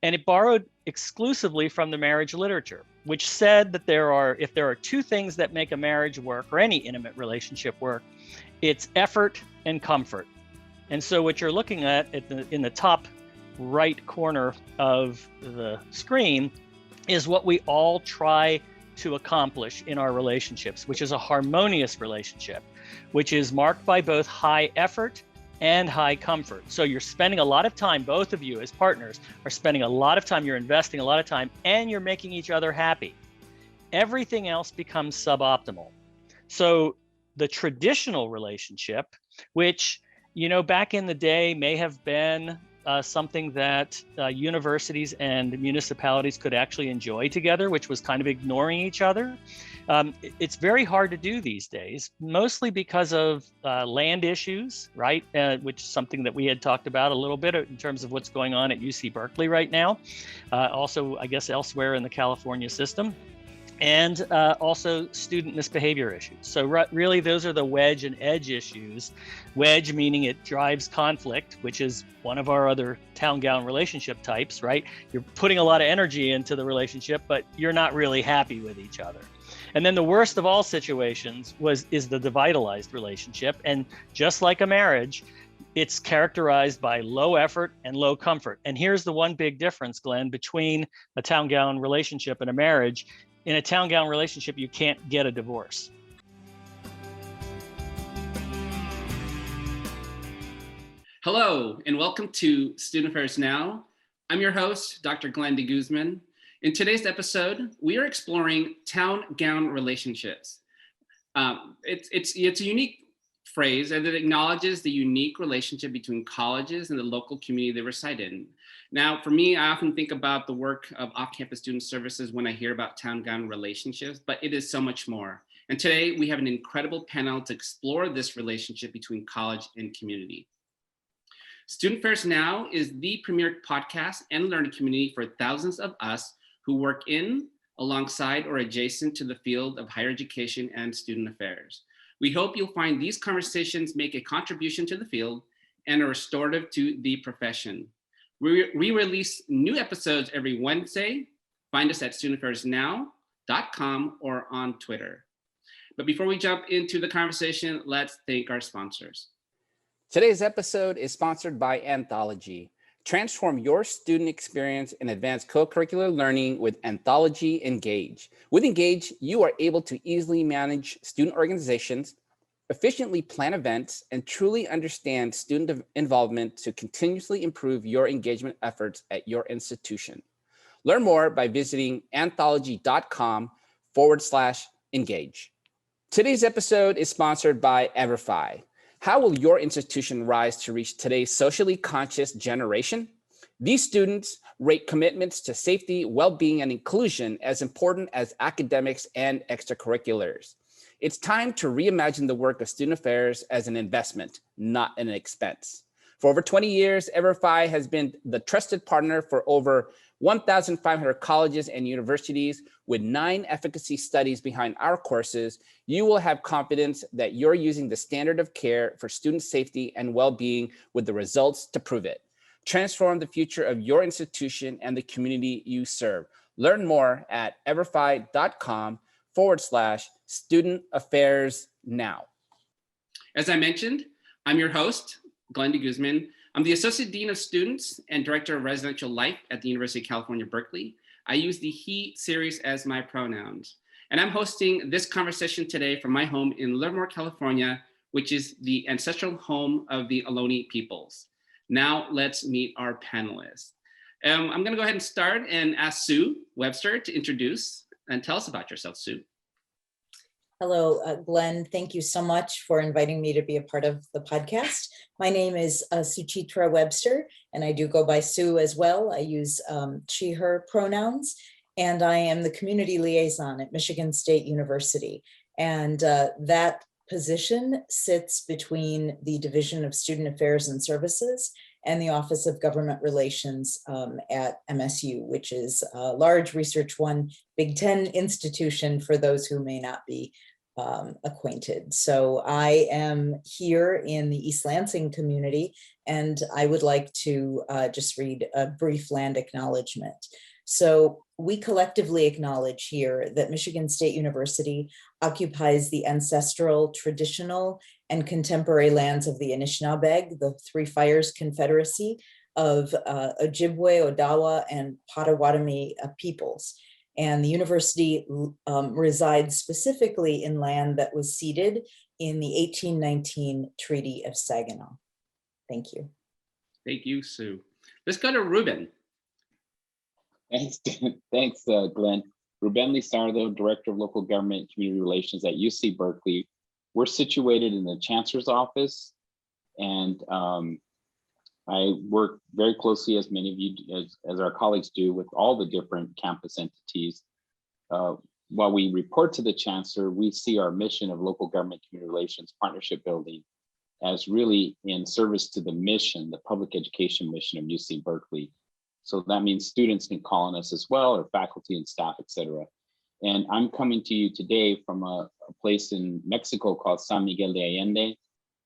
And it borrowed exclusively from the marriage literature, which said that if there are two things that make a marriage work or any intimate relationship work, it's effort and comfort. And so what you're looking at in the top right corner of the screen is what we all try to accomplish in our relationships, which is a harmonious relationship, which is marked by both high effort and high comfort. So you're spending a lot of time, both of you as partners are spending a lot of time, you're investing a lot of time, and you're making each other happy. Everything else becomes suboptimal. So the traditional relationship, which, back in the day may have been something that universities and municipalities could actually enjoy together, which was kind of ignoring each other. It's very hard to do these days, mostly because of land issues, right? Which is something that we had talked about a little bit in terms of what's going on at UC Berkeley right now. Also, I guess elsewhere in the California system. And also student misbehavior issues. So really, those are the wedge and edge issues. Wedge meaning it drives conflict, which is one of our other town-gown relationship types, right? You're putting a lot of energy into the relationship, but you're not really happy with each other. And then the worst of all situations is the devitalized relationship. And just like a marriage, it's characterized by low effort and low comfort. And here's the one big difference, Glenn, between a town-gown relationship and a marriage. In a town-gown relationship, you can't get a divorce. Hello, and welcome to Student Affairs Now. I'm your host, Dr. Glenn DeGuzman. In today's episode, we are exploring town-gown relationships. It's a unique phrase, and it acknowledges the unique relationship between colleges and the local community they reside in. Now, for me, I often think about the work of off-campus student services when I hear about town-gown relationships, but it is so much more. And today we have an incredible panel to explore this relationship between college and community. Student Affairs Now is the premier podcast and learning community for thousands of us who work in, alongside, or adjacent to the field of higher education and student affairs. We hope you'll find these conversations make a contribution to the field and are restorative to the profession. We release new episodes every Wednesday. Find us at studentaffairsnow.com or on Twitter. But before we jump into the conversation, let's thank our sponsors. Today's episode is sponsored by Anthology. Transform your student experience in advanced co-curricular learning with Anthology Engage. With Engage, you are able to easily manage student organizations, efficiently plan events, and truly understand student involvement to continuously improve your engagement efforts at your institution. Learn more by visiting anthology.com/engage. Today's episode is sponsored by EverFi. How will your institution rise to reach today's socially conscious generation? These students rate commitments to safety, well-being, and inclusion as important as academics and extracurriculars. It's time to reimagine the work of student affairs as an investment, not an expense. For over 20 years, EverFi has been the trusted partner for over 1,500 colleges and universities. With 9 efficacy studies behind our courses, you will have confidence that you're using the standard of care for student safety and well-being with the results to prove it. Transform the future of your institution and the community you serve. Learn more at everfi.com/student affairs now. As I mentioned, I'm your host, Glenn DeGuzman. I'm the Associate Dean of Students and Director of Residential Life at the University of California, Berkeley. I use the he series as my pronouns. And I'm hosting this conversation today from my home in Livermore, California, which is the ancestral home of the Ohlone peoples. Now let's meet our panelists. I'm gonna go ahead and start and ask Sue Webster to introduce and tell us about yourself, Sue. Hello, Glenn. Thank you so much for inviting me to be a part of the podcast. My name is Suchitra Webster, and I do go by Sue as well. I use she, her pronouns, and I am the community liaison at Michigan State University. And that position sits between the Division of Student Affairs and Services and the Office of Government Relations at MSU, which is a large Research One Big Ten institution for those who may not be acquainted. So I am here in the East Lansing community, and I would like to just read a brief land acknowledgement. So we collectively acknowledge here that Michigan State University occupies the ancestral, traditional, and contemporary lands of the Anishinaabeg, the Three Fires Confederacy of Ojibwe, Odawa, and Potawatomi peoples. And the university resides specifically in land that was ceded in the 1819 Treaty of Saginaw. Thank you. Thank you, Sue. Let's go to Ruben. Thanks, Glenn. Ruben Lizardo, Director of Local Government and Community Relations at UC Berkeley. We're situated in the Chancellor's office, and I work very closely, as many of you, as our colleagues do, with all the different campus entities. While we report to the Chancellor, we see our mission of local government community relations partnership building as really in service to the mission, the public education mission of UC Berkeley. So that means students can call on us as well, or faculty and staff, et cetera. And I'm coming to you today from a place in Mexico called San Miguel de Allende.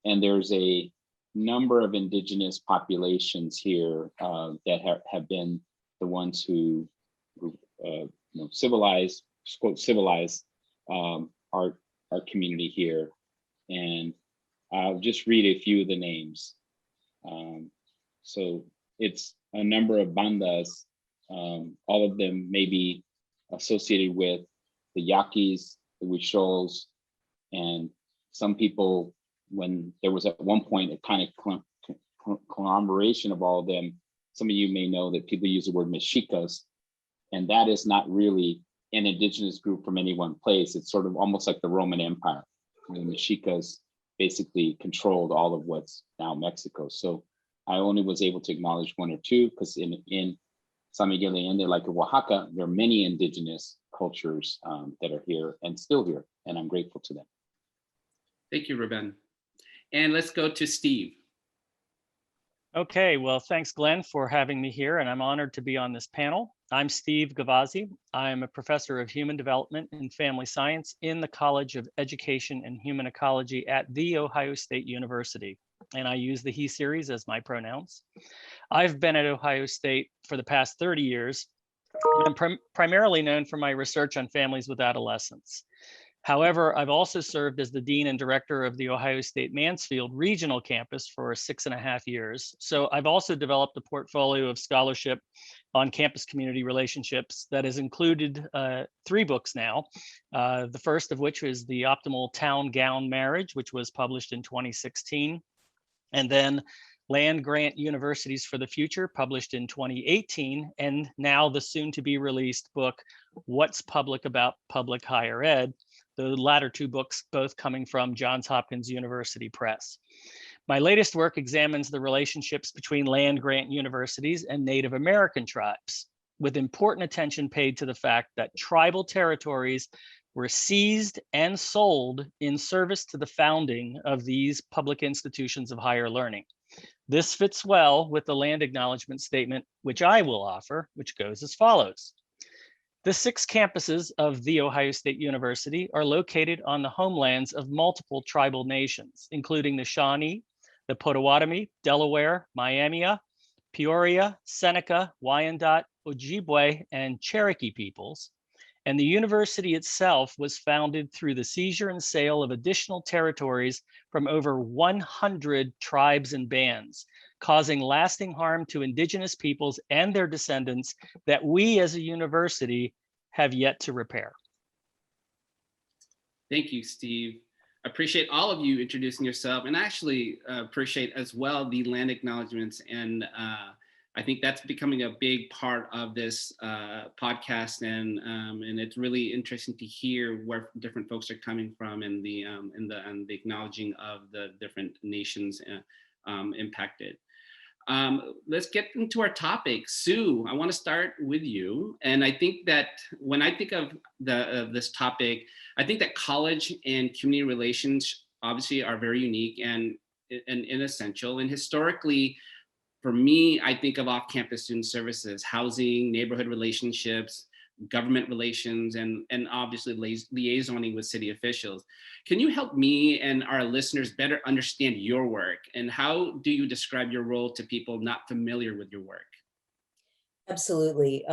And there's a number of indigenous populations here that have been the ones who civilized, quote, civilized our community here. And I'll just read a few of the names. So it's a number of bandas, all of them may be associated with the Yaquis, the Huichols, and some people, when there was at one point a kind of conglomeration of all of them, some of you may know that people use the word Mexicas, and that is not really an indigenous group from any one place. It's sort of almost like the Roman Empire. The Mexicas basically controlled all of what's now Mexico. So I only was able to acknowledge one or two because in San Miguel de Allende, like in Oaxaca, there are many indigenous cultures that are here and still here, and I'm grateful to them. Thank you, Ruben. And let's go to Steve. Okay, well, thanks, Glenn, for having me here, and I'm honored to be on this panel. I'm Steve Gavazzi. I'm a professor of human development and family science in the College of Education and Human Ecology at The Ohio State University, and I use the he series as my pronouns. I've been at Ohio State for the past 30 years, and I'm primarily known for my research on families with adolescents. However, I've also served as the dean and director of the Ohio State Mansfield Regional Campus for 6.5 years. So I've also developed a portfolio of scholarship on campus community relationships that has included 3 books now. The first of which is The Optimal Town Gown Marriage, which was published in 2016. And then Land Grant Universities for the Future, published in 2018. And now the soon to be released book, What's Public About Public Higher Ed? The latter 2 books, both coming from Johns Hopkins University Press. My latest work examines the relationships between land grant universities and Native American tribes, with important attention paid to the fact that tribal territories were seized and sold in service to the founding of these public institutions of higher learning. This fits well with the land acknowledgement statement, which I will offer, which goes as follows. The 6 campuses of The Ohio State University are located on the homelands of multiple tribal nations, including the Shawnee, the Potawatomi, Delaware, Miami, Peoria, Seneca, Wyandot, Ojibwe, and Cherokee peoples. And the university itself was founded through the seizure and sale of additional territories from over 100 tribes and bands, causing lasting harm to indigenous peoples and their descendants that we as a university have yet to repair. Thank you, Steve. I appreciate all of you introducing yourself, and actually appreciate as well the land acknowledgements. And I think that's becoming a big part of this podcast, and it's really interesting to hear where different folks are coming from and the acknowledging of the different nations impacted. Let's get into our topic. Sue, I want to start with you. And I think that when I think of this topic, I think that college and community relations obviously are very unique and essential. And historically, for me, I think of off-campus student services, housing, neighborhood relationships, government relations, and obviously liaisoning with city officials. Can you help me and our listeners better understand your work, and how do you describe your role to people not familiar with your work? Absolutely.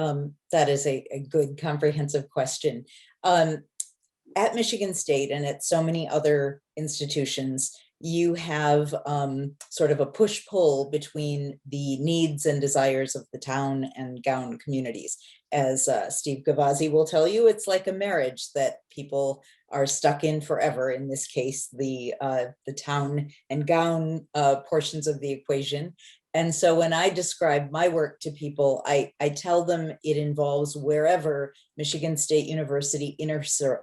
That is a good comprehensive question. At Michigan State and at so many other institutions, you have sort of a push-pull between the needs and desires of the town and gown communities. As Steve Gavazzi will tell you, it's like a marriage that people are stuck in forever. In this case, the town and gown portions of the equation. And so when I describe my work to people, I tell them it involves wherever Michigan State University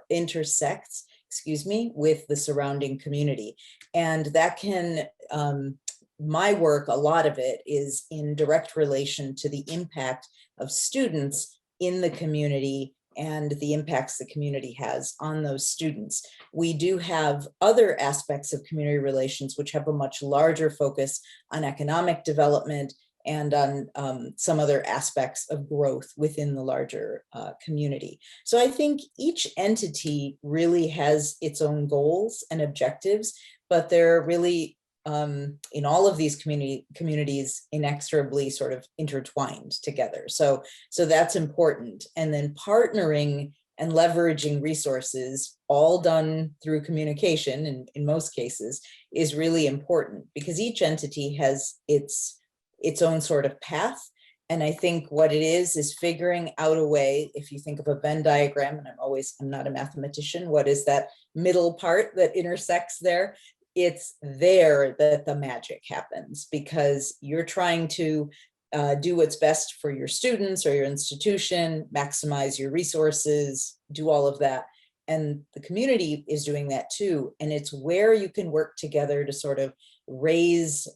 intersects, with the surrounding community. And that can, my work, a lot of it is in direct relation to the impact of students in the community and the impacts the community has on those students. We do have other aspects of community relations which have a much larger focus on economic development and on some other aspects of growth within the larger community. So I think each entity really has its own goals and objectives, but they're really in all of these communities inexorably sort of intertwined together. So that's important. And then partnering and leveraging resources, all done through communication, and in most cases, is really important because each entity has its own sort of path. And I think what it is figuring out a way, if you think of a Venn diagram, and I'm not a mathematician, what is that middle part that intersects there? It's there that the magic happens because you're trying to do what's best for your students or your institution, maximize your resources, do all of that. And the community is doing that too. And it's where you can work together to sort of raise,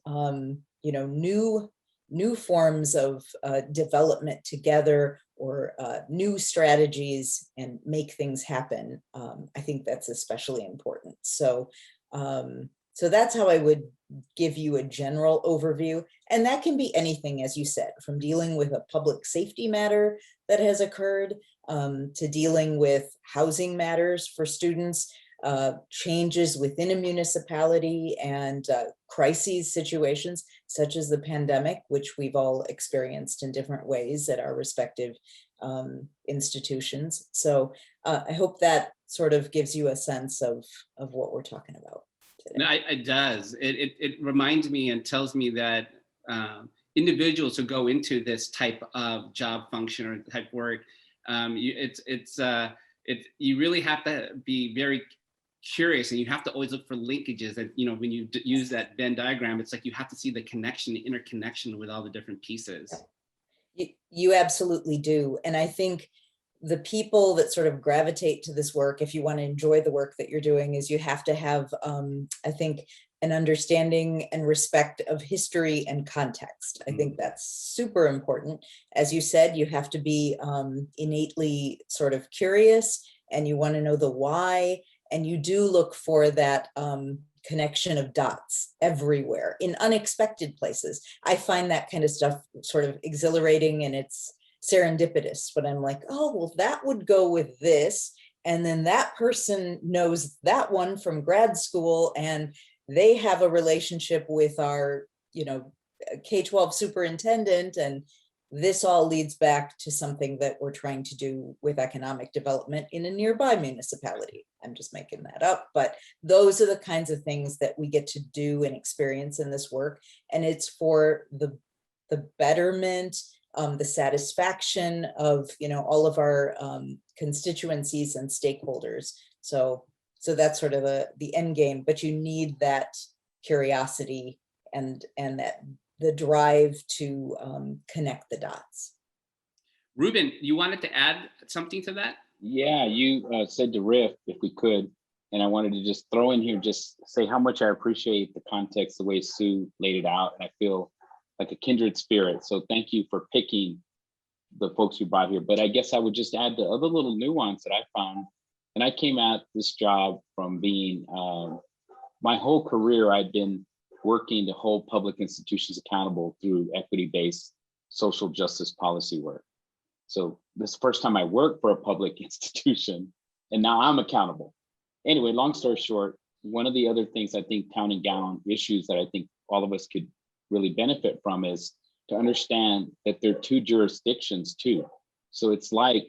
new forms of development together or new strategies and make things happen. I think that's especially important. So that's how I would give you a general overview. And that can be anything, as you said, from dealing with a public safety matter that has occurred to dealing with housing matters for students, changes within a municipality and crises situations such as the pandemic, which we've all experienced in different ways at our respective institutions. So I hope that sort of gives you a sense of what we're talking about. No, it does. It reminds me and tells me that individuals who go into this type of job function or type work, you really have to be very curious, and you have to always look for linkages. And when you use that Venn diagram, it's like you have to see the connection, the interconnection with all the different pieces. You absolutely do, and I think the people that sort of gravitate to this work, if you want to enjoy the work that you're doing, is you have to have, I think, an understanding and respect of history and context. I think that's super important. As you said, you have to be innately sort of curious, and you want to know the why, and you do look for that connection of dots everywhere in unexpected places. I find that kind of stuff sort of exhilarating, and it's serendipitous, but I'm like, oh, well, that would go with this. And then that person knows that one from grad school, and they have a relationship with our, K-12 superintendent. And this all leads back to something that we're trying to do with economic development in a nearby municipality. I'm just making that up, but those are the kinds of things that we get to do and experience in this work. And it's for the betterment, the satisfaction of all of our constituencies and stakeholders. So that's sort of the end game, but you need that curiosity and that the drive to connect the dots. Ruben, you wanted to add something to that? Yeah, you said to riff if we could, and I wanted to just throw in here, just say how much I appreciate the context, the way Sue laid it out, and I feel like a kindred spirit. So thank you for picking the folks you brought here. But I guess I would just add the other little nuance that I found. And I came at this job from being, my whole career, I'd been working to hold public institutions accountable through equity-based social justice policy work. So this is the first time I worked for a public institution, and now I'm accountable. Anyway, long story short, one of the other things I think town and gown issues that I think all of us could really benefit from is to understand that there are two jurisdictions too. So it's like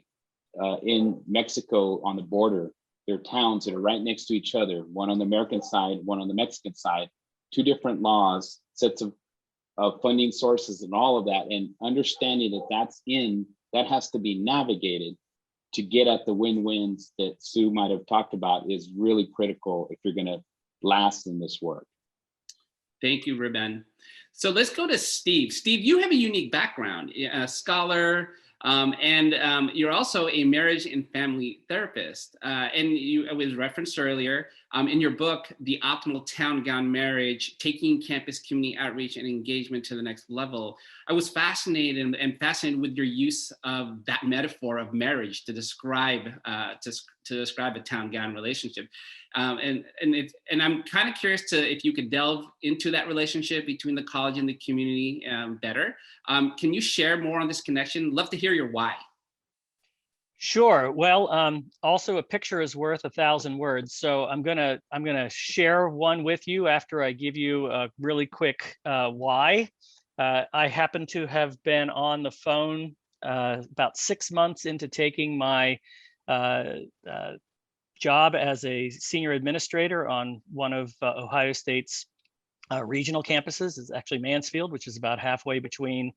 in Mexico on the border, there are towns that are right next to each other, one on the American side, one on the Mexican side, two different laws, sets of funding sources and all of that, and understanding that has to be navigated to get at the win-wins that Sue might have talked about is really critical if you're going to last in this work. Thank you, Ruben. So let's go to Steve. Steve, you have a unique background, a scholar, and you're also a marriage and family therapist. And it was referenced earlier in your book, The Optimal Town Gown Marriage, Taking Campus Community Outreach and Engagement to the Next Level. I was fascinated with your use of that metaphor of marriage to describe a town gown relationship. And I'm kind of curious if you could delve into that relationship between the college and the community better. Can you share more on this connection? Love to hear your why. Sure. Well, also a picture is worth 1,000 words. So I'm gonna share one with you after I give you a really quick why. I happen to have been on the phone about 6 months into taking my job as a senior administrator on one of Ohio State's regional campuses. It's actually Mansfield, which is about halfway between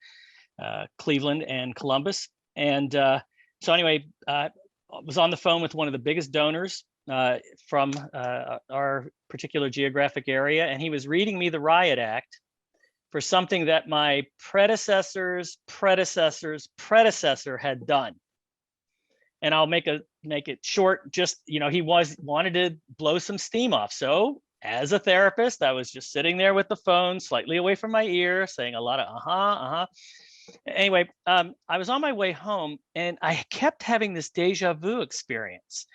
Cleveland and Columbus. And so anyway, I was on the phone with one of the biggest donors from our particular geographic area, and he was reading me the Riot Act for something that my predecessor's predecessor had done. And I'll make it short. Just, he wanted to blow some steam off. So as a therapist, I was just sitting there with the phone slightly away from my ear, saying a lot of Anyway, I was on my way home and I kept having this deja vu experience.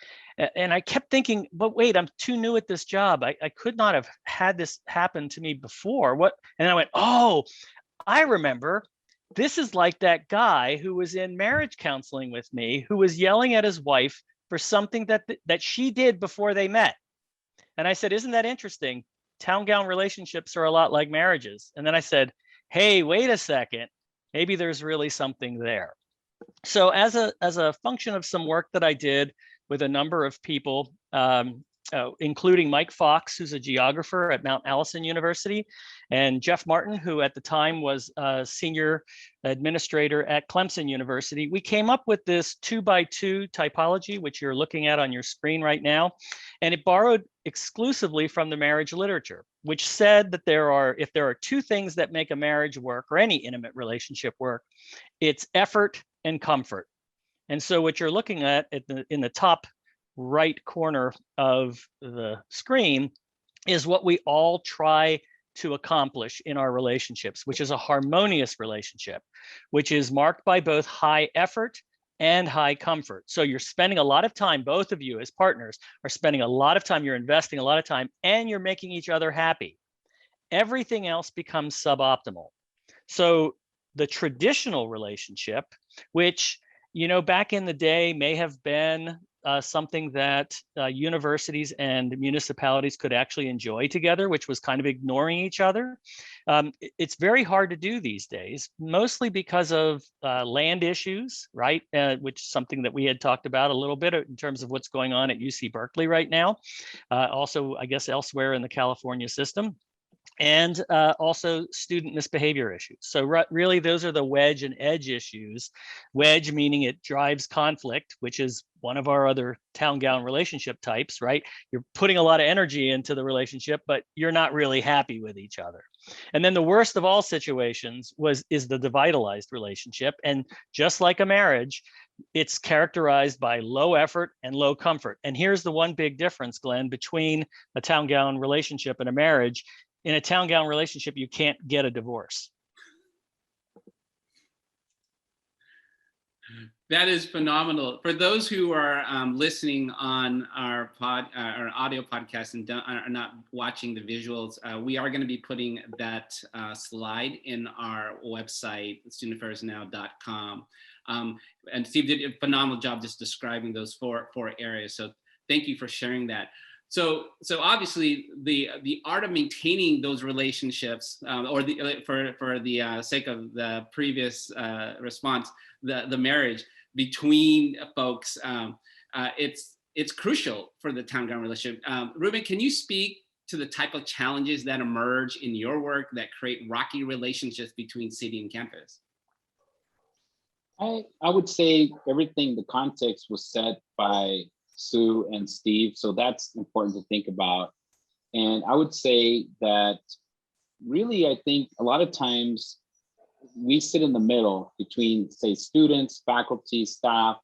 And I kept thinking, but wait, I'm too new at this job. I could not have had this happen to me before. What? And I went, oh, I remember. This is like that guy who was in marriage counseling with me, who was yelling at his wife for something that she did before they met. And I said, isn't that interesting? Town gown relationships are a lot like marriages. And then I said, hey, wait a second. Maybe there's really something there. So as a function of some work that I did with a number of people, including Mike Fox, who's a geographer at Mount Allison University, and Jeff Martin, who at the time was a senior administrator at Clemson University, we came up with this 2x2 typology, which you're looking at on your screen right now. And it borrowed exclusively from the marriage literature, which said that if there are two things that make a marriage work or any intimate relationship work, it's effort and comfort. And so what you're looking at in the top right corner of the screen is what we all try to accomplish in our relationships, which is a harmonious relationship, which is marked by both high effort and high comfort. So you're spending a lot of time, both of you as partners are spending a lot of time, you're investing a lot of time, and you're making each other happy. Everything else becomes suboptimal. So the traditional relationship, which, back in the day may have been something that universities and municipalities could actually enjoy together, which was kind of ignoring each other. It's very hard to do these days, mostly because of land issues, right? Which is something that we had talked about a little bit in terms of what's going on at UC Berkeley right now. Also, I guess elsewhere in the California system. And also student misbehavior issues. So really, those are the wedge and edge issues. Wedge meaning it drives conflict, which is one of our other town gown relationship types, right? You're putting a lot of energy into the relationship, but you're not really happy with each other. And then the worst of all situations is the devitalized relationship. And just like a marriage, it's characterized by low effort and low comfort. And here's the one big difference, Glenn, between a town gown relationship and a marriage. In a town gown relationship, you can't get a divorce. That is phenomenal. For those who are listening on our audio podcast and are not watching the visuals, we are going to be putting that slide in our website, studentaffairsnow.com. And Steve did a phenomenal job just describing those four areas. So thank you for sharing that. So obviously the art of maintaining those relationships, for the sake of the previous response, the marriage between folks, it's crucial for the town-gown relationship. Ruben, can you speak to the type of challenges that emerge in your work that create rocky relationships between city and campus? I would say everything, the context was set by Sue and Steve, so that's important to think about. And I would say that really, I think a lot of times we sit in the middle between, say, students, faculty, staff,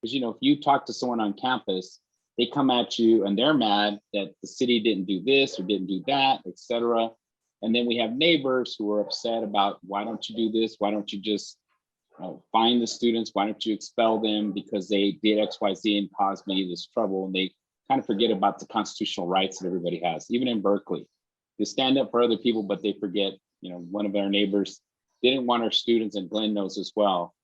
because, if you talk to someone on campus, they come at you and they're mad that the city didn't do this or didn't do that, et cetera. And then we have neighbors who are upset about, why don't you do this? Why don't you just find the students? Why don't you expel them because they did X, Y, Z and caused me this trouble? And they kind of forget about the constitutional rights that everybody has, even in Berkeley. They stand up for other people, but they forget, one of our neighbors didn't want our students, and Glenn knows as well,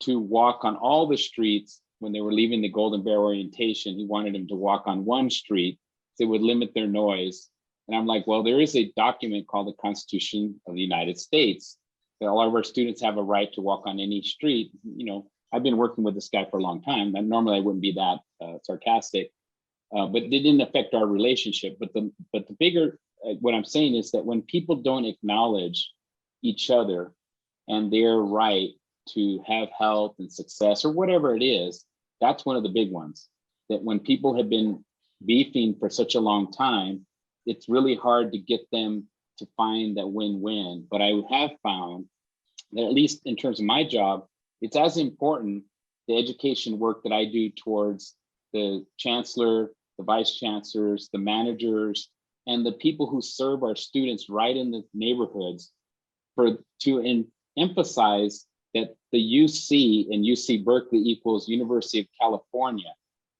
to walk on all the streets when they were leaving the Golden Bear orientation. He wanted them to walk on one street, so it would limit their noise. And I'm like, well, there is a document called the Constitution of the United States that all of our students have a right to walk on any street. I've been working with this guy for a long time, and normally I wouldn't be that sarcastic, but it didn't affect our relationship. But the bigger, what I'm saying is that when people don't acknowledge each other and their right to have health and success or whatever it is, that's one of the big ones. That when people have been beefing for such a long time, it's really hard to get them to find that win-win. But I have found that, at least in terms of my job, it's as important, the education work that I do towards the chancellor, the vice chancellors, the managers, and the people who serve our students right in the neighborhoods, to emphasize that the UC and UC Berkeley equals University of California.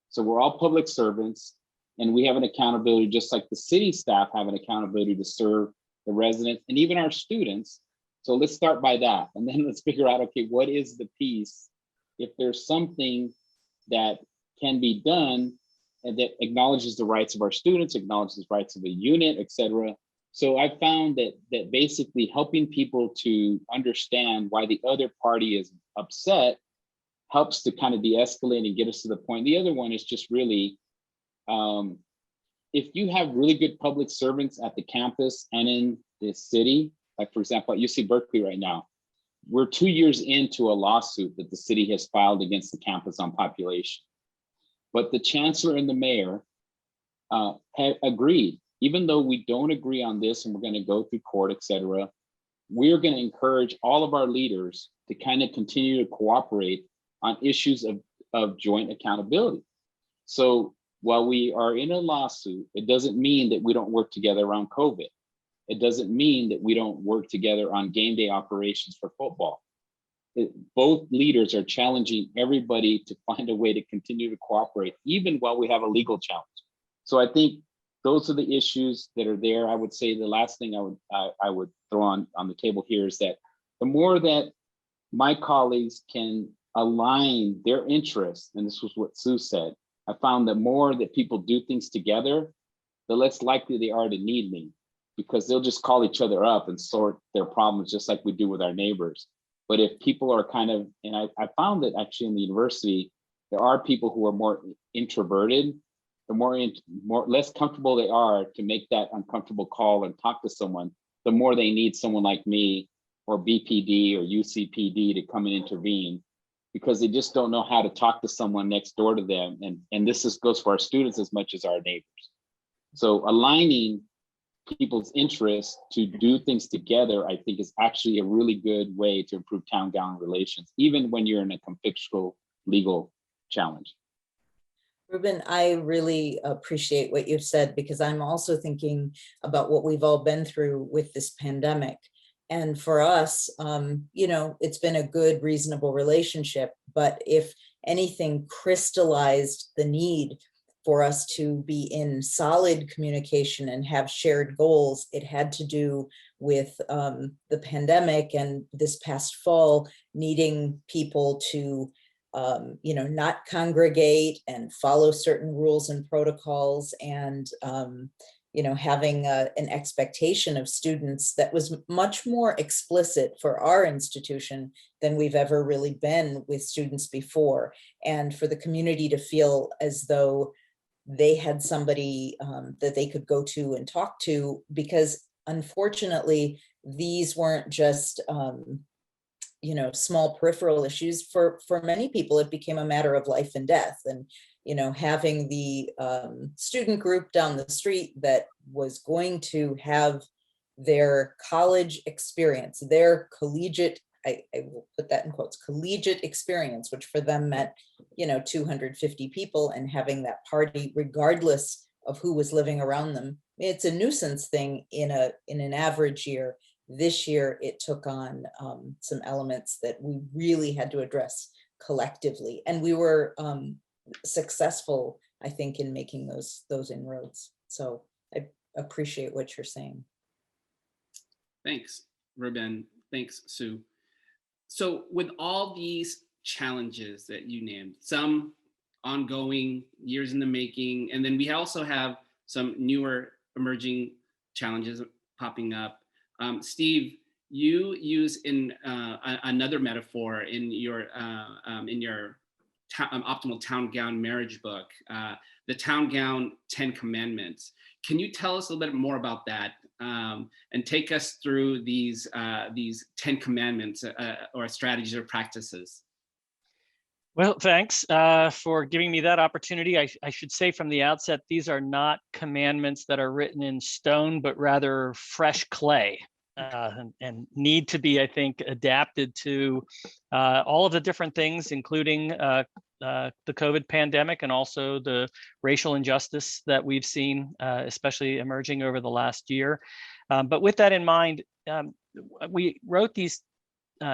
So we're all public servants, and we have an accountability, just like the city staff have an accountability to serve the residents and even our students. So let's start by that. And then let's figure out, okay, what is the piece? If there's something that can be done and that acknowledges the rights of our students, acknowledges the rights of the unit, et cetera. So I found that basically helping people to understand why the other party is upset helps to kind of de-escalate and get us to the point. The other one is just really, if you have really good public servants at the campus and in the city, like for example, at UC Berkeley right now, we're 2 years into a lawsuit that the city has filed against the campus on population. But the chancellor and the mayor have agreed, even though we don't agree on this and we're going to go through court, et cetera, we're going to encourage all of our leaders to kind of continue to cooperate on issues of joint accountability. So while we are in a lawsuit, it doesn't mean that we don't work together around COVID. It doesn't mean that we don't work together on game day operations for football. Both leaders are challenging everybody to find a way to continue to cooperate, even while we have a legal challenge. So I think those are the issues that are there. I would say the last thing I would throw on the table here is that the more that my colleagues can align their interests, and this was what Sue said, I found that more that people do things together, the less likely they are to need me, because they'll just call each other up and sort their problems just like we do with our neighbors. But if people are kind of, and I found that actually in the university, there are people who are more introverted, the less comfortable they are to make that uncomfortable call and talk to someone, the more they need someone like me or BPD or UCPD to come and intervene, because they just don't know how to talk to someone next door to them. And this goes for our students as much as our neighbors. So aligning people's interests to do things together, I think, is actually a really good way to improve town-gown relations, even when you're in a conflictual legal challenge. Ruben, I really appreciate what you've said, because I'm also thinking about what we've all been through with this pandemic. And for us, it's been a good, reasonable relationship. But if anything crystallized the need for us to be in solid communication and have shared goals, it had to do with the pandemic and this past fall needing people to not congregate and follow certain rules and protocols, and having an expectation of students that was much more explicit for our institution than we've ever really been with students before, and for the community to feel as though they had somebody that they could go to and talk to, because unfortunately these weren't just small peripheral issues. For many people it became a matter of life and death, and having the student group down the street that was going to have their college experience, their collegiate, I will put that in quotes, collegiate experience, which for them meant 250 people, and having that party regardless of who was living around them. It's a nuisance thing in an average year. This year it took on some elements that we really had to address collectively, and we were successful, I think, in making those inroads. So I appreciate what you're saying. Thanks, Ruben. Thanks, Sue. So with all these challenges that you named, some ongoing, years in the making, and then we also have some newer emerging challenges popping up. Steve, you use in another metaphor in your optimal town gown marriage book, the town gown 10 commandments. Can you tell us a little bit more about that, and take us through these 10 commandments or strategies or practices? Well, thanks for giving me that opportunity. I should say from the outset, these are not commandments that are written in stone, but rather fresh clay, and need to be, I think, adapted to all of the different things, including the COVID pandemic and also the racial injustice that we've seen, especially emerging over the last year. But with that in mind, we wrote these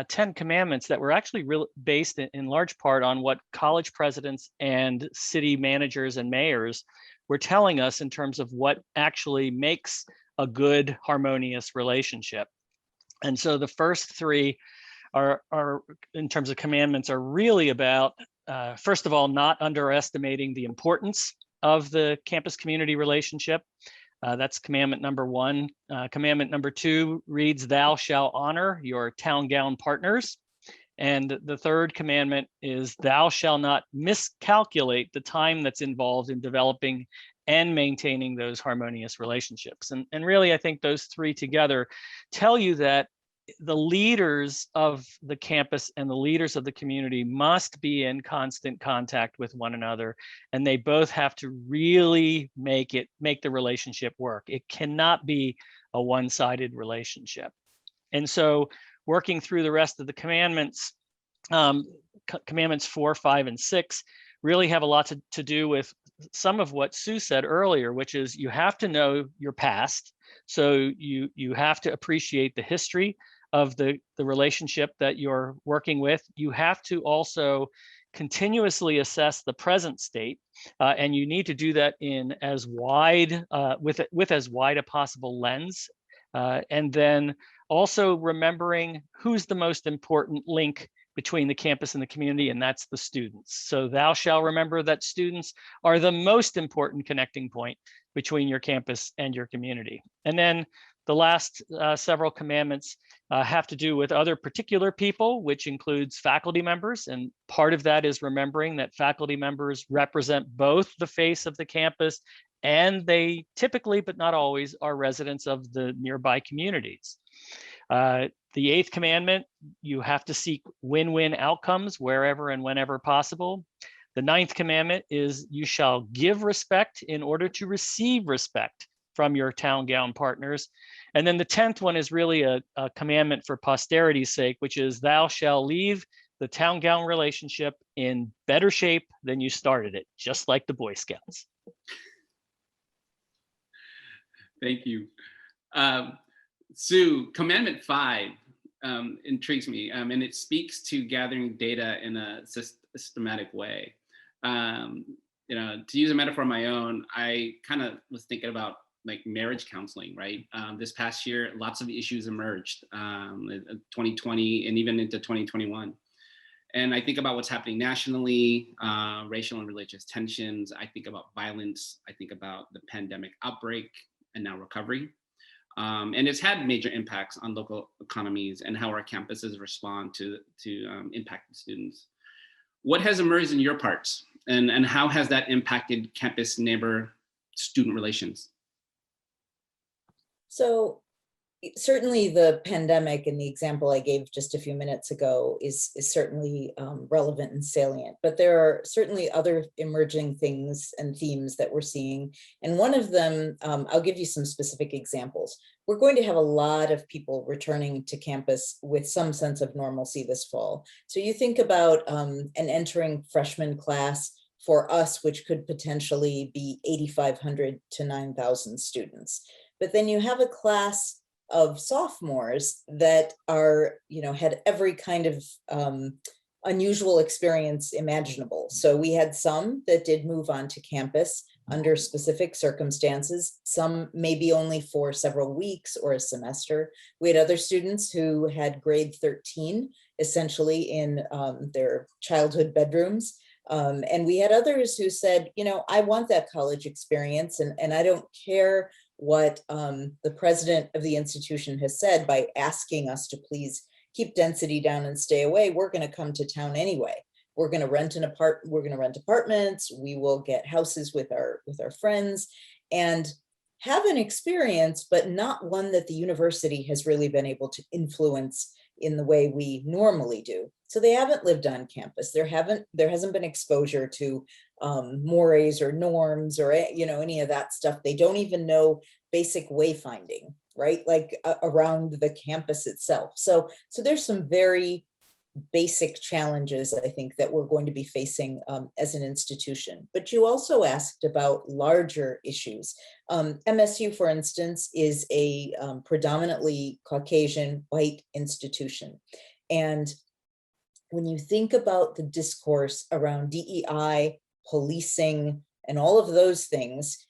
10 commandments that were actually based in large part on what college presidents and city managers and mayors were telling us in terms of what actually makes a good, harmonious relationship. And so the first three are in terms of commandments, are really about, first of all, not underestimating the importance of the campus community relationship. That's commandment number one. Commandment number two reads, "Thou shalt honor your town gown partners." And the third commandment is, "Thou shalt not miscalculate the time that's involved in developing and maintaining those harmonious relationships." And really, I think those three together tell you that the leaders of the campus and the leaders of the community must be in constant contact with one another, and they both have to really make the relationship work. It cannot be a one-sided relationship. And so working through the rest of the commandments, commandments 4, 5, and 6 really have a lot to do with some of what Sue said earlier, which is you have to know your past. So you have to appreciate the history of the relationship that you're working with. You have to also continuously assess the present state, and you need to do that in as wide with as wide a possible lens, and then also remembering who's the most important link between the campus and the community, and that's the students. So thou shalt remember that students are the most important connecting point between your campus and your community. And then the last several commandments have to do with other particular people, which includes faculty members. And part of that is remembering that faculty members represent both the face of the campus, and they typically, but not always, are residents of the nearby communities. The eighth commandment, you have to seek win-win outcomes wherever and whenever possible. The ninth commandment is you shall give respect in order to receive respect from your town gown partners. And then the 10th one is really a commandment for posterity's sake, which is thou shalt leave the town gown relationship in better shape than you started it, just like the Boy Scouts. Thank you. Sue, commandment 5 intrigues me, and it speaks to gathering data in a systematic way. To use a metaphor of my own, I kind of was thinking about like marriage counseling, right? This past year, lots of issues emerged, 2020 and even into 2021. And I think about what's happening nationally, racial and religious tensions. I think about violence. I think about the pandemic outbreak and now recovery. And it's had major impacts on local economies and how our campuses respond to impacted students. What has emerged in your parts, and how has that impacted campus neighbor student relations? So certainly the pandemic and the example I gave just a few minutes ago is certainly relevant and salient, but there are certainly other emerging things and themes that we're seeing. And one of them, I'll give you some specific examples. We're going to have a lot of people returning to campus with some sense of normalcy this fall. So you think about an entering freshman class for us, which could potentially be 8,500 to 9,000 students. But then you have a class of sophomores that are, had every kind of unusual experience imaginable. So we had some that did move on to campus under specific circumstances, some maybe only for several weeks or a semester. We had other students who had grade 13, essentially in their childhood bedrooms. And we had others who said, I want that college experience, and I don't care what the president of the institution has said by asking us to please keep density down and stay away. We're going to come to town anyway. We're going to rent we're going to rent apartments. We will get houses with our friends and have an experience, but not one that the university has really been able to influence in the way we normally do. So they haven't lived on campus. There hasn't been exposure to mores or norms or any of that stuff. They don't even know basic wayfinding, right? Like around the campus itself. So there's some very basic challenges, I think, that we're going to be facing as an institution. But you also asked about larger issues. MSU, for instance, is a predominantly Caucasian white institution. And when you think about the discourse around DEI, policing, and all of those things,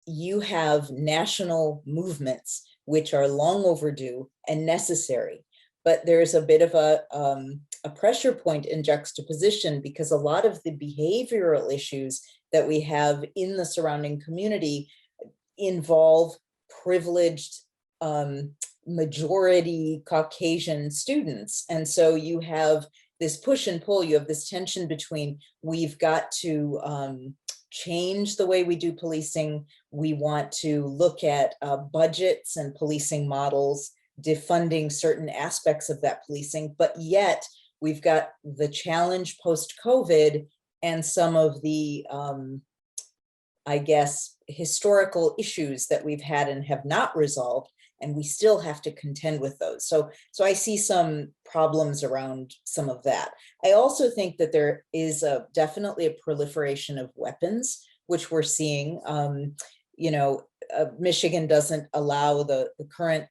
you have national movements which are long overdue and necessary. But there's a bit of a pressure point in juxtaposition, because a lot of the behavioral issues that we have in the surrounding community involve privileged majority Caucasian students. And so you have this push and pull, you have this tension between, we've got to change the way we do policing. We want to look at budgets and policing models, defunding certain aspects of that policing, but yet we've got the challenge post-COVID and some of the, I guess, historical issues that we've had and have not resolved, and we still have to contend with those. So I see some problems around some of that. I also think that there is definitely a proliferation of weapons, which we're seeing. Michigan doesn't allow the current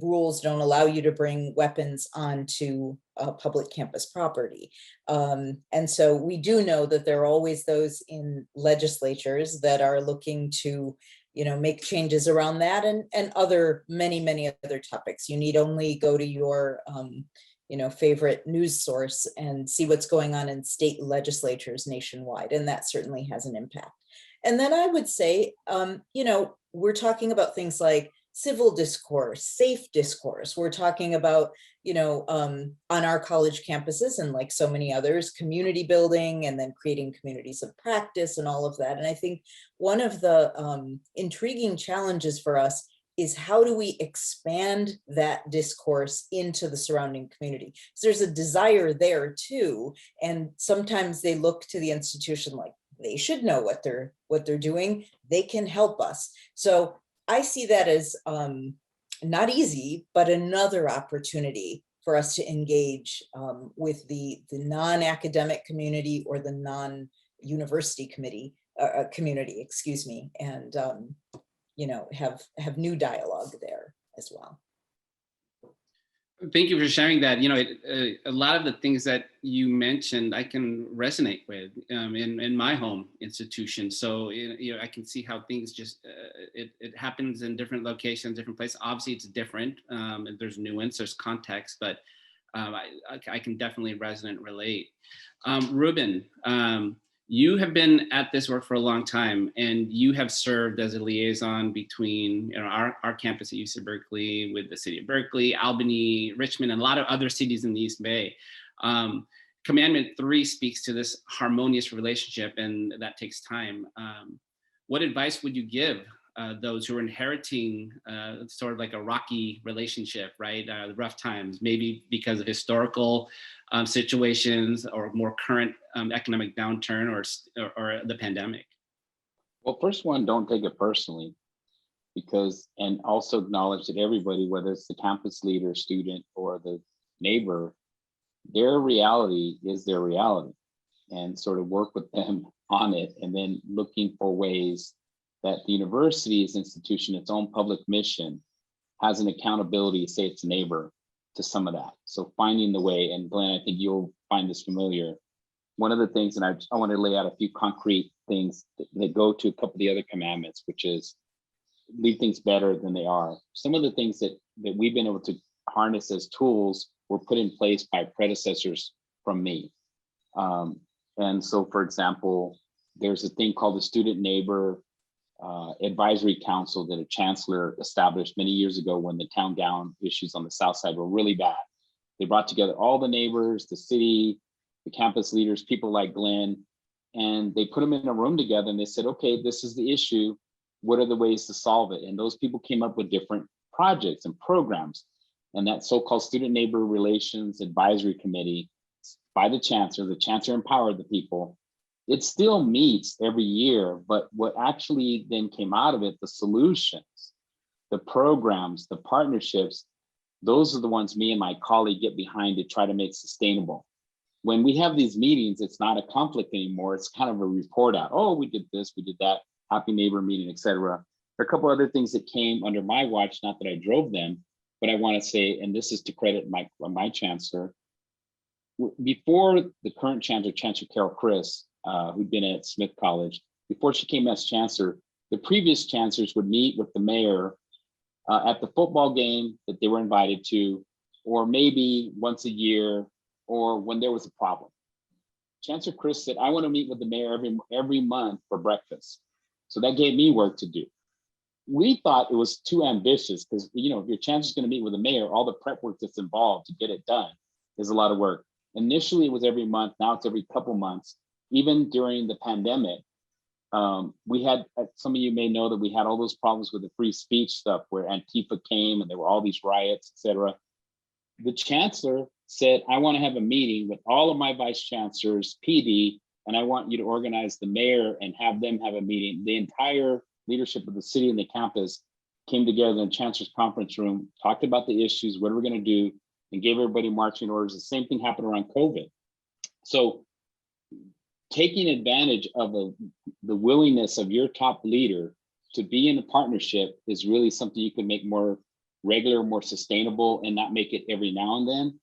rules don't allow you to bring weapons onto public campus property. And so we do know that there are always those in legislatures that are looking to, make changes around that and many other topics. You need only go to your, favorite news source and see what's going on in state legislatures nationwide. And that certainly has an impact. And then I would say, we're talking about things like civil discourse, safe discourse. We're talking about, on our college campuses and like so many others, community building and then creating communities of practice and all of that. And I think one of the intriguing challenges for us is, how do we expand that discourse into the surrounding community? So there's a desire there too. And sometimes they look to the institution like they should know what they're doing. They can help us. So I see that as not easy, but another opportunity for us to engage with the non-academic community or the non-university community, and have new dialogue there as well. Thank you for sharing that. A lot of the things that you mentioned, I can resonate with in my home institution. So, I can see how things just, it happens in different locations, different places. Obviously, it's different. And there's nuance, there's context, but I can definitely relate. Ruben, you have been at this work for a long time, and you have served as a liaison between our campus at UC Berkeley with the city of Berkeley, Albany, Richmond, and a lot of other cities in the East Bay. Commandment 3 speaks to this harmonious relationship, and that takes time. What advice would you give those who are inheriting sort of like a rocky relationship, right? The rough times, maybe because of historical situations or more current economic downturn or the pandemic? Well, first one, don't take it personally, and also acknowledge that everybody, whether it's the campus leader, student, or the neighbor, their reality is their reality, and sort of work with them on it, and then looking for ways that the university's institution, its own public mission, has an accountability, say its neighbor, to some of that. So finding the way, and Glenn, I think you'll find this familiar. One of the things, and I want to lay out a few concrete things that go to a couple of the other commandments, which is leave things better than they are. Some of the things that we've been able to harness as tools were put in place by predecessors from me. And so, for example, there's a thing called the Student Neighbor Advisory Council that a chancellor established many years ago when the town gown issues on the south side were really bad. They brought together all the neighbors, the city, the campus leaders, people like Glenn, and they put them in a room together and they said, okay, this is the issue. What are the ways to solve it? And those people came up with different projects and programs. And that so-called Student Neighbor Relations Advisory Committee by the chancellor empowered the people. It still meets every year, but what actually then came out of it, the solutions, the programs, the partnerships, those are the ones me and my colleague get behind to try to make sustainable. When we have these meetings, it's not a conflict anymore. It's kind of a report out. Oh, we did this, we did that, happy neighbor meeting, etc. There are a couple other things that came under my watch, not that I drove them, but I want to say, and this is to credit my chancellor, before the current chancellor, Chancellor Carol Chris, who'd been at Smith College, before she came as chancellor, the previous chancellors would meet with the mayor at the football game that they were invited to, or maybe once a year, or when there was a problem. Chancellor Chris said, I want to meet with the mayor every month for breakfast. So that gave me work to do. We thought it was too ambitious because, if your chancellor's going to meet with the mayor, all the prep work that's involved to get it done is a lot of work. Initially, it was every month. Now it's every couple months. Even during the pandemic, we had, some of you may know that we had all those problems with the free speech stuff where Antifa came and there were all these riots, etc. The chancellor said, I want to have a meeting with all of my vice chancellors, PD, and I want you to organize the mayor and have them have a meeting. The entire leadership of the city and the campus came together in the chancellor's conference room, talked about the issues, what are we going to do, and gave everybody marching orders. The same thing happened around COVID. So taking advantage of the willingness of your top leader to be in a partnership is really something you can make more regular, more sustainable, and not make it every now and then.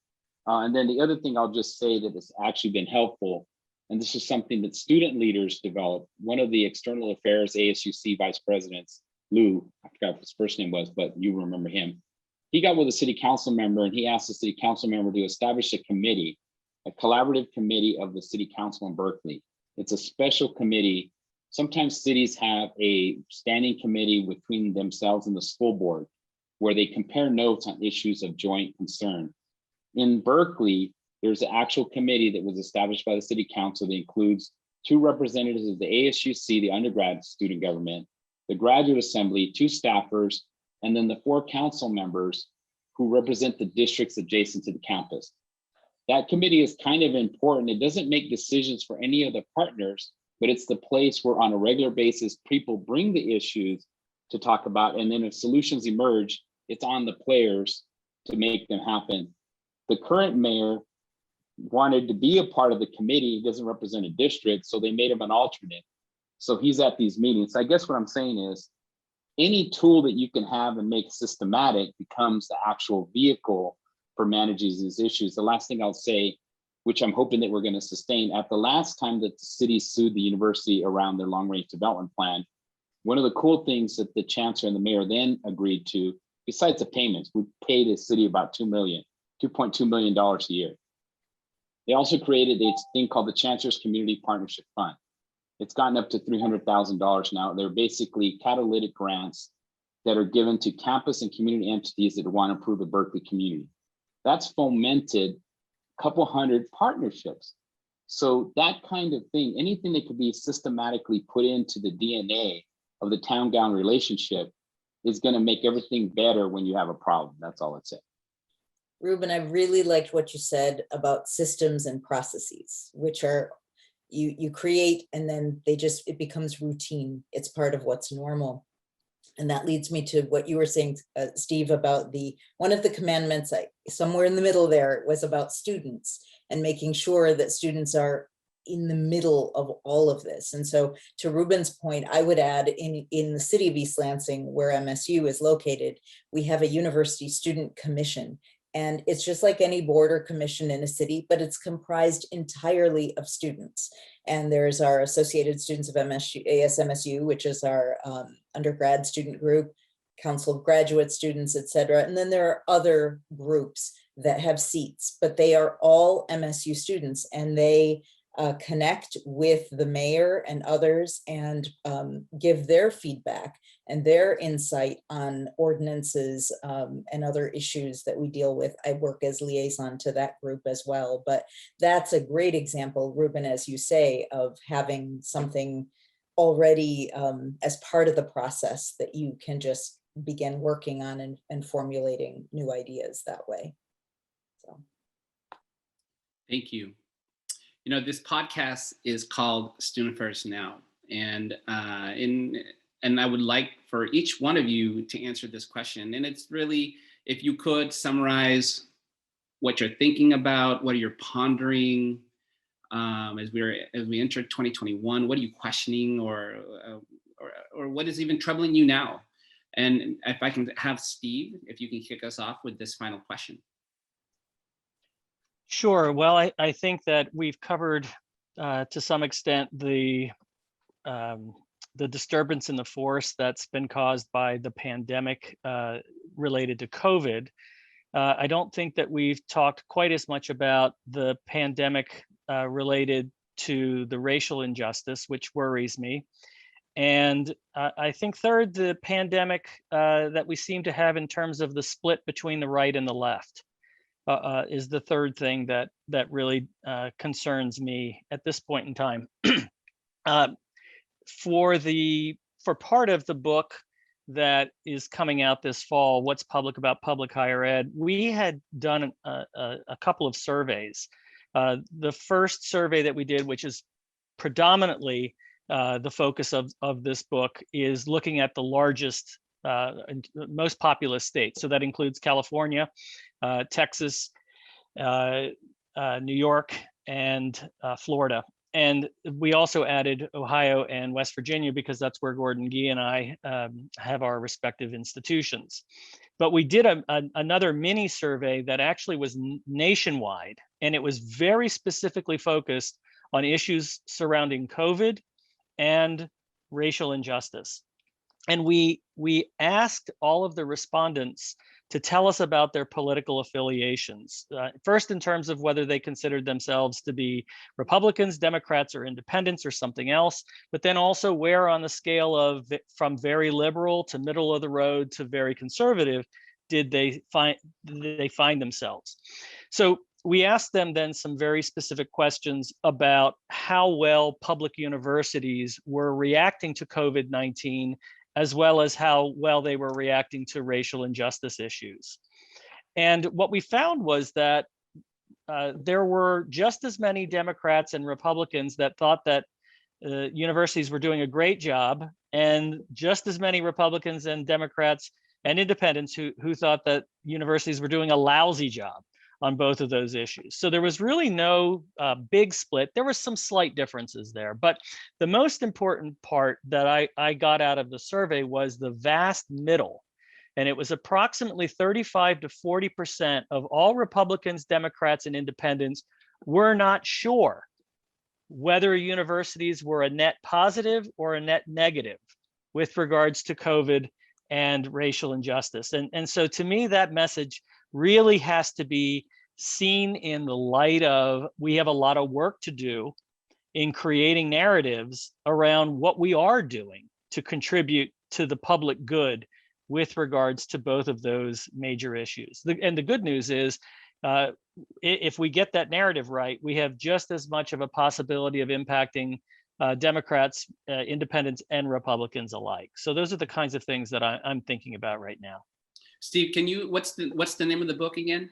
And then the other thing I'll just say that has actually been helpful, and this is something that student leaders developed. One of the external affairs ASUC vice presidents, Lou, I forgot what his first name was, but you remember him. He got with a city council member and he asked the city council member to establish a committee, a collaborative committee of the city council in Berkeley. It's a special committee. Sometimes cities have a standing committee between themselves and the school board where they compare notes on issues of joint concern. In Berkeley, there's an actual committee that was established by the city council that includes 2 representatives of the ASUC, the undergrad student government, the graduate assembly, 2 staffers, and then the 4 council members who represent the districts adjacent to the campus. That committee is kind of important. It doesn't make decisions for any of the partners, but it's the place where on a regular basis, people bring the issues to talk about. And then if solutions emerge, it's on the players to make them happen. The current mayor wanted to be a part of the committee. He doesn't represent a district, so they made him an alternate. So he's at these meetings. I guess what I'm saying is any tool that you can have and make systematic becomes the actual vehicle for managing these issues. The last thing I'll say, which I'm hoping that we're going to sustain, at the last time that the city sued the university around their long-range development plan, one of the cool things that the chancellor and the mayor then agreed to, besides the payments, we pay the city about $2.2 million a year. They also created a thing called the Chancellor's Community Partnership Fund. It's gotten up to $300,000 now. They're basically catalytic grants that are given to campus and community entities that want to improve the Berkeley community. That's fomented a couple hundred partnerships. So that kind of thing, anything that could be systematically put into the DNA of the town-gown relationship is going to make everything better when you have a problem. That's all I'd say. Ruben, I really liked what you said about systems and processes, which are you create and then it becomes routine. It's part of what's normal. And that leads me to what you were saying, Steve, about one of the commandments, somewhere in the middle there, was about students and making sure that students are in the middle of all of this. And so to Ruben's point, I would add in the city of East Lansing, where MSU is located, we have a university student commission. And it's just like any board or commission in a city, but it's comprised entirely of students. And there's our Associated Students of ASMSU, which is our undergrad student group, Council of Graduate Students, et cetera. And then there are other groups that have seats, but they are all MSU students, and they connect with the mayor and others and give their feedback and their insight on ordinances and other issues that we deal with. I work as liaison to that group as well, but that's a great example, Ruben, as you say, of having something already as part of the process that you can just begin working on and formulating new ideas that way. So. Thank you. You know, this podcast is called Student Affairs Now, and I would like for each one of you to answer this question. And it's really, if you could summarize what you're thinking about, what you're pondering as we enter 2021. What are you questioning, or what is even troubling you now? And if I can have Steve, if you can kick us off with this final question. Sure. Well, I think that we've covered to some extent the disturbance in the force that's been caused by the pandemic related to COVID. I don't think that we've talked quite as much about the pandemic related to the racial injustice, which worries me. And I think third, the pandemic that we seem to have in terms of the split between the right and the left. Is the third thing that really concerns me at this point in time. For part of the book that is coming out this fall, What's Public About Public Higher Ed, we had done a couple of surveys. The first survey that we did, which is predominantly the focus of this book, is looking at the largest, most populous states. So that includes California, Texas, New York, and Florida. And we also added Ohio and West Virginia because that's where Gordon Gee and I have our respective institutions. But we did another mini survey that actually was nationwide, and it was very specifically focused on issues surrounding COVID and racial injustice. And we asked all of the respondents to tell us about their political affiliations. First, in terms of whether they considered themselves to be Republicans, Democrats, or independents, or something else, but then also where on the scale of from very liberal to middle of the road to very conservative did they find themselves. So we asked them then some very specific questions about how well public universities were reacting to COVID-19, as well as how well they were reacting to racial injustice issues. And what we found was that there were just as many Democrats and Republicans that thought that universities were doing a great job, and just as many Republicans and Democrats and independents who thought that universities were doing a lousy job on both of those issues. So there was really no big split. There were some slight differences there, but the most important part that I got out of the survey was the vast middle And it was approximately 35 to 40% of all Republicans, Democrats, and independents were not sure whether universities were a net positive or a net negative with regards to COVID and racial injustice. And so to me, that message really has to be seen in the light of, we have a lot of work to do in creating narratives around what we are doing to contribute to the public good with regards to both of those major issues. And the good news is, if we get that narrative right, we have just as much of a possibility of impacting Democrats, independents, and Republicans alike. So those are the kinds of things that I'm thinking about right now. Steve, can you, what's the name of the book again?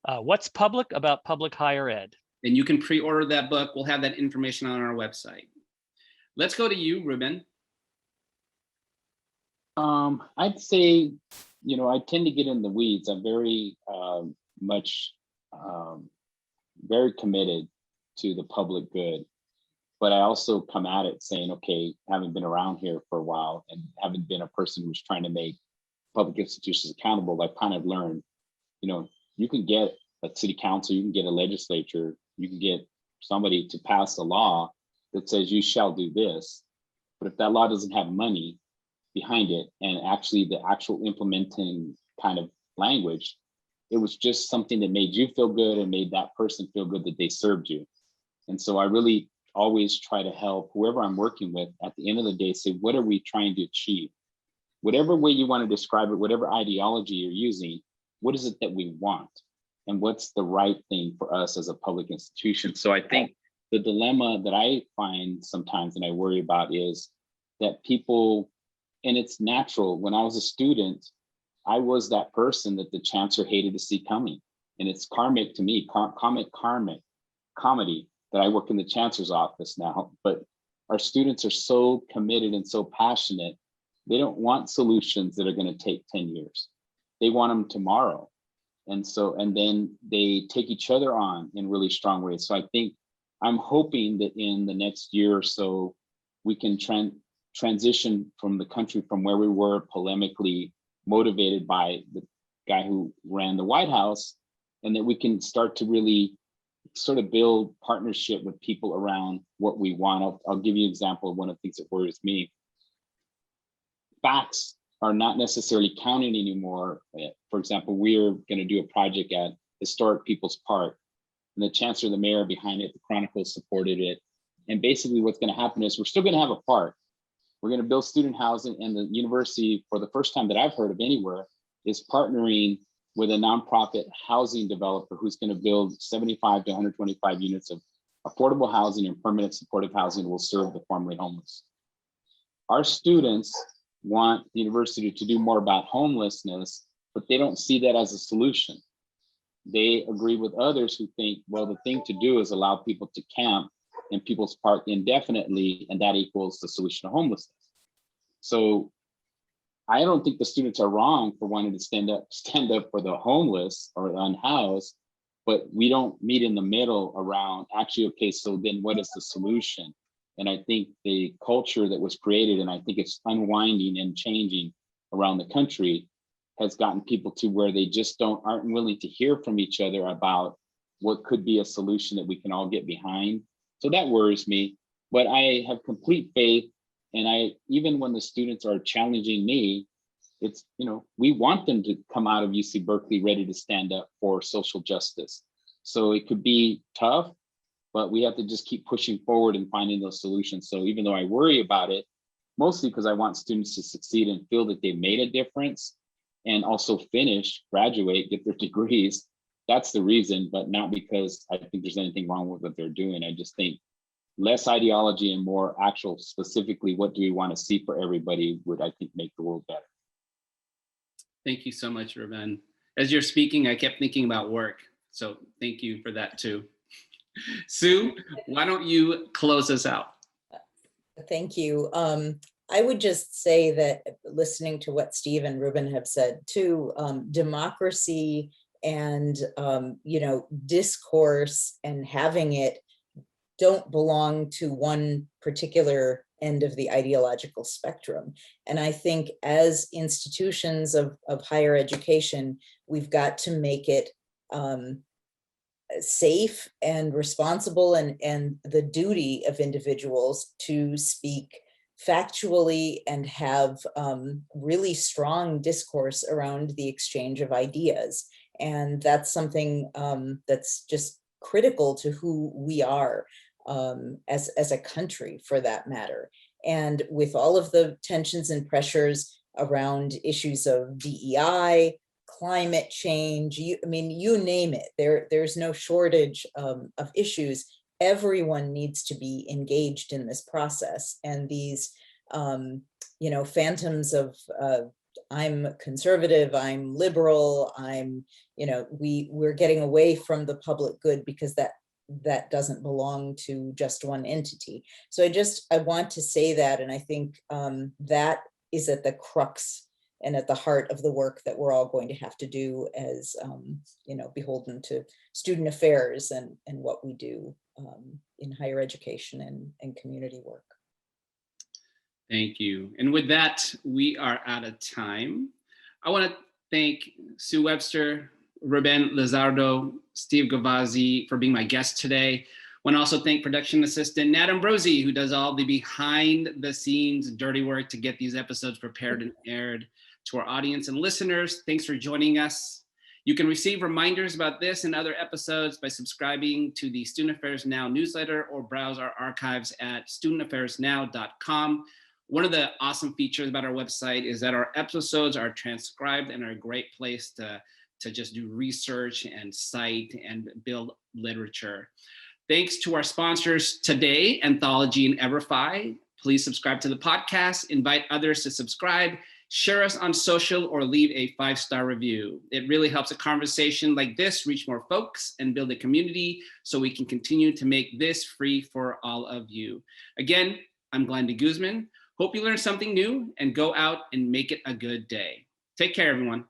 What's Public About Public Higher Ed? And you can pre-order that book. We'll have that information on our website. Let's go to you, Ruben. I'd say, I tend to get in the weeds. I'm very much very committed to the public good, but I also come at it saying, okay, having been around here for a while and having been a person who's trying to make public institutions accountable, I've kind of learned, you can get a city council, you can get a legislature, you can get somebody to pass a law that says you shall do this, but if that law doesn't have money behind it and actually the actual implementing kind of language, it was just something that made you feel good and made that person feel good that they served you. And so I really always try to help whoever I'm working with at the end of the day say, what are we trying to achieve? Whatever way you want to describe it, whatever ideology you're using, what is it that we want? And what's the right thing for us as a public institution? So I think the dilemma that I find sometimes and I worry about is that people, and it's natural, when I was a student, I was that person that the chancellor hated to see coming. And it's karmic to me, karmic comedy that I work in the chancellor's office now. But our students are so committed and so passionate. They don't want solutions that are going to take 10 years. They want them tomorrow. And then they take each other on in really strong ways. So I think I'm hoping that in the next year or so, we can transition from the country from where we were polemically motivated by the guy who ran the White House, and that we can start to really sort of build partnership with people around what we want. I'll give you an example of one of the things that worries me. Facts are not necessarily counting anymore. For example, we're going to do a project at Historic People's Park, and the chancellor, the mayor behind it, the Chronicle supported it. And basically what's going to happen is we're still going to have a park. We're going to build student housing, and the university, for the first time that I've heard of anywhere, is partnering with a nonprofit housing developer who's going to build 75 to 125 units of affordable housing and permanent supportive housing that will serve the formerly homeless. Our students want the university to do more about homelessness, but they don't see that as a solution. They agree with others who think, well, the thing to do is allow people to camp in People's Park indefinitely, and that equals the solution to homelessness. So I don't think the students are wrong for wanting to stand up for the homeless or the unhoused, but we don't meet in the middle around actually, okay, so then what is the solution? And I think the culture that was created, and I think it's unwinding and changing around the country, has gotten people to where they just aren't willing to hear from each other about what could be a solution that we can all get behind. So that worries me, but I have complete faith. And even when the students are challenging me, it's, we want them to come out of UC Berkeley ready to stand up for social justice. So it could be tough, but we have to just keep pushing forward and finding those solutions. So even though I worry about it, mostly because I want students to succeed and feel that they made a difference and also graduate, get their degrees. That's the reason, but not because I think there's anything wrong with what they're doing. I just think less ideology and more actual, specifically, what do we want to see for everybody would, I think, make the world better. Thank you so much, Ruben. As you're speaking, I kept thinking about work. So thank you for that too. Sue, why don't you close us out? Thank you. I would just say that listening to what Steve and Ruben have said too, democracy and, discourse and having it don't belong to one particular end of the ideological spectrum. And I think as institutions of higher education, we've got to make it safe and responsible, and the duty of individuals to speak factually and have really strong discourse around the exchange of ideas. And that's something that's just critical to who we are as a country, for that matter. And with all of the tensions and pressures around issues of DEI, climate change, you name it, there's no shortage of issues. Everyone needs to be engaged in this process. And these phantoms of I'm conservative, I'm liberal, we're getting away from the public good because that doesn't belong to just one entity. So I want to say that, and I think that is at the crux and at the heart of the work that we're all going to have to do as beholden to student affairs and what we do in higher education and community work. Thank you. And with that, we are out of time. I want to thank Sue Webster, Ruben Lizardo, Steve Gavazzi for being my guest today. I want to also thank production assistant Nat Ambrosi, who does all the behind the scenes dirty work to get these episodes prepared and aired. To our audience and listeners, thanks for joining us. You can receive reminders about this and other episodes by subscribing to the Student Affairs Now newsletter or browse our archives at studentaffairsnow.com. One of the awesome features about our website is that our episodes are transcribed and are a great place to just do research and cite and build literature. Thanks to our sponsors today, Anthology and Everfi. Please subscribe to the podcast, invite others to subscribe, share us on social, or leave a 5-star review. It really helps a conversation like this reach more folks and build a community so we can continue to make this free for all of you. Again, I'm Glenn DeGuzman. Hope you learned something new and go out and make it a good day. Take care, everyone.